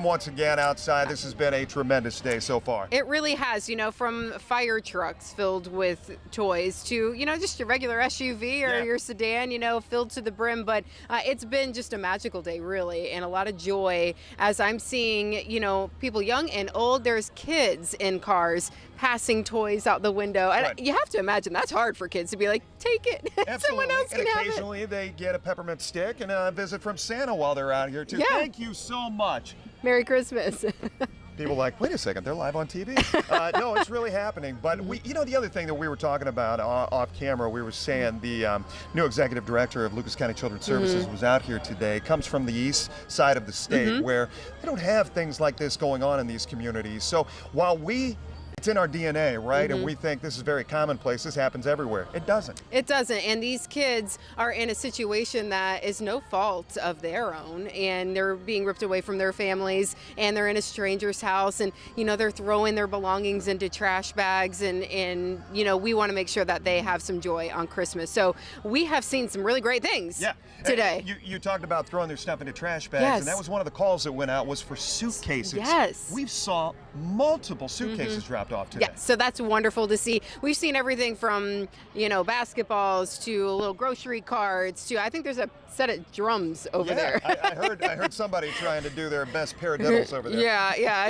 Once again, outside, this has been a tremendous day so far. It really has, from fire trucks filled with toys to, just your regular SUV or your sedan, filled to the brim. But it's been just a magical day, really, and a lot of joy as I'm seeing, people young and old. There's kids in cars passing toys out the window. And you have to imagine that's hard for kids to be like, take it. Someone else can have it. Occasionally they get a peppermint stick and a visit from Santa while they're out here, too. Yeah. Thank you so much. Merry Christmas. People are like, wait a second, they're live on TV? No, it's really happening. But the other thing that we were talking about off camera, we were saying the new executive director of Lucas County Children's Services was out here today. Comes from the east side of the state where they don't have things like this going on in these communities. So while it's in our DNA, right? And we think this is very commonplace. This happens everywhere. It doesn't. It doesn't. And these kids are in a situation that is no fault of their own. And they're being ripped away from their families. And they're in a stranger's house. And, they're throwing their belongings into trash bags. And we want to make sure that they have some joy on Christmas. So we have seen some really great things today. You talked about throwing their stuff into trash bags. Yes. And that was one of the calls that went out was for suitcases. Yes. We saw multiple suitcases dropped off today. Yeah, so that's wonderful to see. We've seen everything from, basketballs to little grocery carts to, I think there's a set of drums over there. I heard somebody trying to do their best paradiddles over there. Yeah.